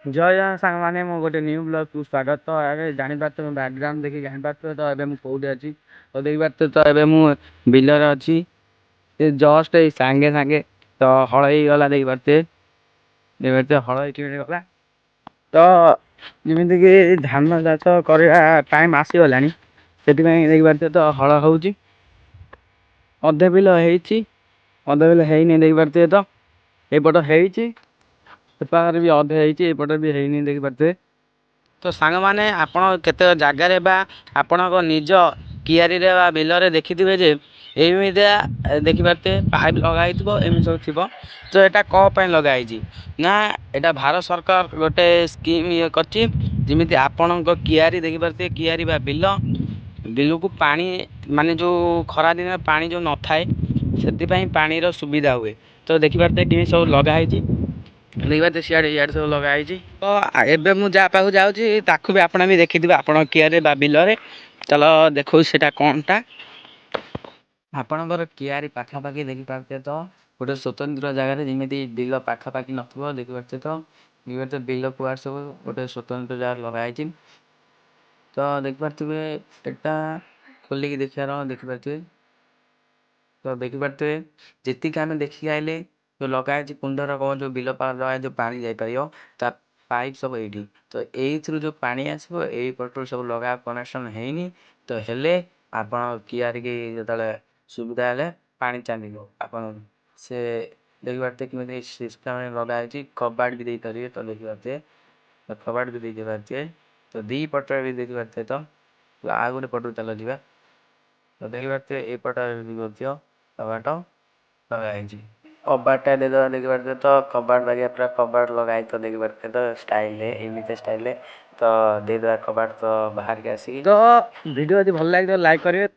ଜୟ ଜଗନ୍ନାଥ ସାଙ୍ଗମାନେ, ମୁଁ ଗୋଟେ ନ୍ୟୁ ବ୍ଲଗକୁ ସ୍ୱାଗତ। ଏବେ ଜାଣିପାରୁଥିବେ ବ୍ୟାକଗ୍ରାଉଣ୍ଡ ଦେଖି ଜାଣିପାରୁଥିବେ ତ ଏବେ ମୁଁ କୋଉଠି ଅଛି। ତ ଦେଖିପାରୁଥିବେ ତ ଏବେ ମୁଁ ବିଲରେ ଅଛି। ସେ ଜଷ୍ଟ ଏଇ ସାଙ୍ଗେ ସାଙ୍ଗେ ତ ହଳ ହେଇଗଲା। ଦେଖିପାରୁଥିବେ ହଳ ହେଇଗଲା। ତ ଯେମିତିକି ଧାନ ଚାଷ କରିବା ଟାଇମ୍ ଆସିଗଲାଣି, ସେଥିପାଇଁ ଦେଖିପାରୁଥିବେ ତ ହଳ ହେଉଛି। ଅଧେ ବିଲ ହେଇଛି, ଅଧେ ବିଲ ହେଇନି। ଦେଖିପାରୁଥିବେ ତ ଏପଟ ହେଇଛି, ସେପାଖରେ ବି ଅଧେ ହେଇଛି, ଏପଟେ ବି ହେଇନି। ଦେଖିପାରୁଥିବେ ତ ସାଙ୍ଗମାନେ, ଆପଣ କେତେ ଜାଗାରେ ବା ଆପଣଙ୍କ ନିଜ କିଆରିରେ ବା ବିଲରେ ଦେଖିଥିବେ ଯେ ଏମିତିଆ ଦେଖିପାରୁଥିବେ ପାଇପ୍ ଲଗା ହେଇଥିବ, ଏମିତି ସବୁ ଥିବ। ତ ଏଇଟା କ'ଣ ପାଇଁ ଲଗା ହେଇଛି ନା, ଏଇଟା ଭାରତ ସରକାର ଗୋଟେ ସ୍କିମ୍ ଇଏ କରିଛି। ଯେମିତି ଆପଣଙ୍କ କିଆରି ଦେଖିପାରୁଥିବେ, କିଆରି ବା ବିଲକୁ ପାଣି ମାନେ ଯେଉଁ ଖରାଦିନରେ ପାଣି ଯେଉଁ ନଥାଏ, ସେଥିପାଇଁ ପାଣିର ସୁବିଧା ହୁଏ। ତ ଦେଖିପାରୁଥିବେ କେମିତି ସବୁ ଲଗା ହେଇଛି। ଦେଖିପାରୁଥିବେ ସିଆଡ଼େ ଇଆଡ଼େ ସବୁ ଲଗା ହେଇଛି। ତ ଏବେ ମୁଁ ଯାହା ପାଖକୁ ଯାଉଛି, ତାକୁ ବି ଆପଣ ବି ଦେଖିଥିବେ ଆପଣଙ୍କ କିଆରିରେ ବା ବିଲରେ। ଚାଲ ଦେଖଉଛି ସେଇଟା କ'ଣଟା। ଆପଣଙ୍କର କିଆରି ପାଖାପାଖି ଦେଖିପାରୁଥିବେ ତ ଗୋଟେ ସ୍ୱତନ୍ତ୍ର ଜାଗାରେ, ଯେମିତି ବିଲ ପାଖାପାଖି ନଥିବ। ଦେଖିପାରୁଥିବେ ତ ବିଲ କୁଆଡ଼େ ସବୁ ଗୋଟେ ସ୍ୱତନ୍ତ୍ର ଜାଗାରେ ଲଗା ହେଇଛି। ତ ଦେଖିପାରୁଥିବେ ଏଟା ଖୋଲିକି ଦେଖିବାର ଦେଖିପାରୁଥିବେ। ତ ଦେଖିପାରୁଥିବେ ଯେତିକି ଆମେ ଦେଖିକି ଆଇଲେ, ଯେଉଁ ଲଗା ହେଇଛି କୁଣ୍ଡର କ'ଣ ଯେଉଁ ବିଲ ପାଖରେ ଲଗା ହେଇଛି, ଯେଉଁ ପାଣି ଯାଇପାରିବ ତା ପାଇପ୍ ସବୁ ଏଇଠି। ତ ଏଇଥିରୁ ଯେଉଁ ପାଣି ଆସିବ, ଏଇ ପଟରୁ ସବୁ ଲଗା କନେକ୍ସନ୍ ହେଇନି। ତ ହେଲେ ଆପଣ କିଆରିକି ଯେତେବେଳେ ସୁବିଧା ହେଲେ ପାଣି ଚାଲିବ ଆପଣ ସେ ଦେଖିପାରୁଥିବେ କେମିତି ସିଷ୍ଟମ୍ରେ ଲଗା ହେଇଛି। କବାଟ ବି ଦେଇପାରିବେ। ତ ଦେଖିପାରୁଥିବେ କବାଟ ବି ଦେଇପାରୁଥିବେ। ତ ଦୁଇ ପଟରେ ବି ଦେଖିପାରୁଥିବେ। ତ ଆଉ ଗୋଟେ ପଟକୁ ଚାଲ ଯିବା। ତ ଦେଖିପାରୁଥିବେ ଏଇପଟ ମଧ୍ୟ କବାଟ ଲଗା ହେଇଛି। କବାଟଟା ଦେଇଦେବା। ଦେଖିପାରୁଥିବେ ତ କବାଟ ବାଗିଆ ପୁରା କବାଟ ଲଗା ହେଇଥିବ। ଦେଖିପାରୁଥିବେ ତ ଷ୍ଟାଇଲରେ, ଏମିତି ଷ୍ଟାଇଲରେ ତ ଦେଇଦେବା କବାଟ ତ ବାହାରିକି ଆସିକି। ତ ଭିଡ଼ିଓ ଯଦି ଭଲ ଲାଗିଥିବ ଲାଇକ୍ କରିବେ।